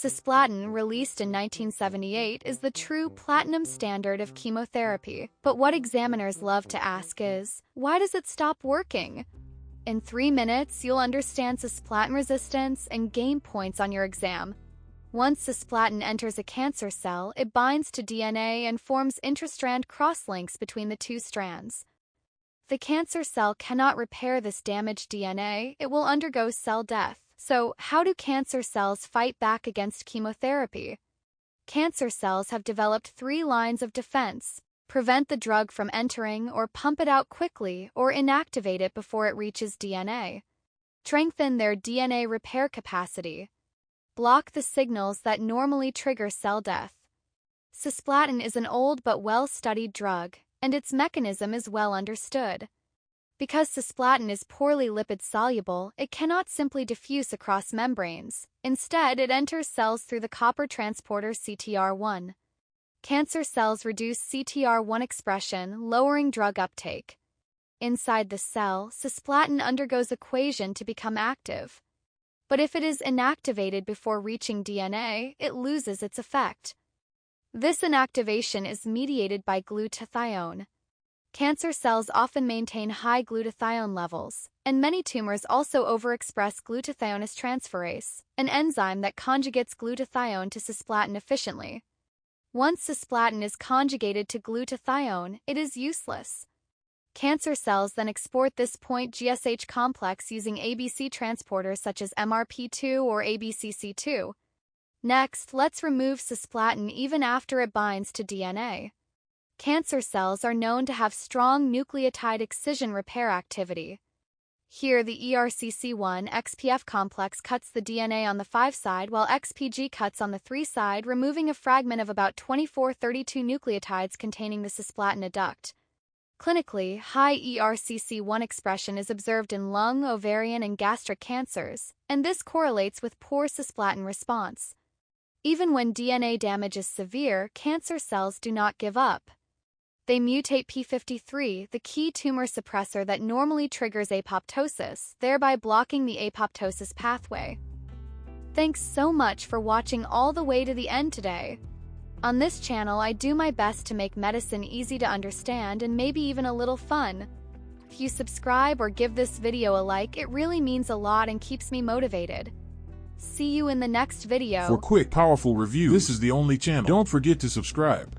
Cisplatin, released in 1978, is the true platinum standard of chemotherapy. But what examiners love to ask is, why does it stop working? In 3 minutes, you'll understand cisplatin resistance and gain points on your exam. Once cisplatin enters a cancer cell, it binds to DNA and forms intrastrand crosslinks between the two strands. The cancer cell cannot repair this damaged DNA, it will undergo cell death. So, how do cancer cells fight back against chemotherapy? Cancer cells have developed 3 lines of defense: prevent the drug from entering, or pump it out quickly, or inactivate it before it reaches DNA. Strengthen their DNA repair capacity. Block the signals that normally trigger cell death. Cisplatin is an old but well-studied drug, and its mechanism is well understood. Because cisplatin is poorly lipid-soluble, it cannot simply diffuse across membranes. Instead, it enters cells through the copper transporter CTR1. Cancer cells reduce CTR1 expression, lowering drug uptake. Inside the cell, cisplatin undergoes equation to become active. But if it is inactivated before reaching DNA, it loses its effect. This inactivation is mediated by glutathione. Cancer cells often maintain high glutathione levels, and many tumors also overexpress glutathionase transferase, an enzyme that conjugates glutathione to cisplatin efficiently. Once cisplatin is conjugated to glutathione, it is useless. Cancer cells then export this point GSH complex using ABC transporters such as MRP2 or ABCC2. Next, let's remove cisplatin even after it binds to DNA. Cancer cells are known to have strong nucleotide excision repair activity. Here, the ERCC1 XPF complex cuts the DNA on the 5' side, while XPG cuts on the 3' side, removing a fragment of about 24-32 nucleotides containing the cisplatin adduct. Clinically, high ERCC1 expression is observed in lung, ovarian, and gastric cancers, and this correlates with poor cisplatin response. Even when DNA damage is severe, cancer cells do not give up. They mutate p53, the key tumor suppressor that normally triggers apoptosis, thereby blocking the apoptosis pathway. Thanks so much for watching all the way to the end today. On this channel, I do my best to make medicine easy to understand and maybe even a little fun. If you subscribe or give this video a like, it really means a lot and keeps me motivated. See you in the next video. For quick, powerful reviews, this is the only channel. Don't forget to subscribe.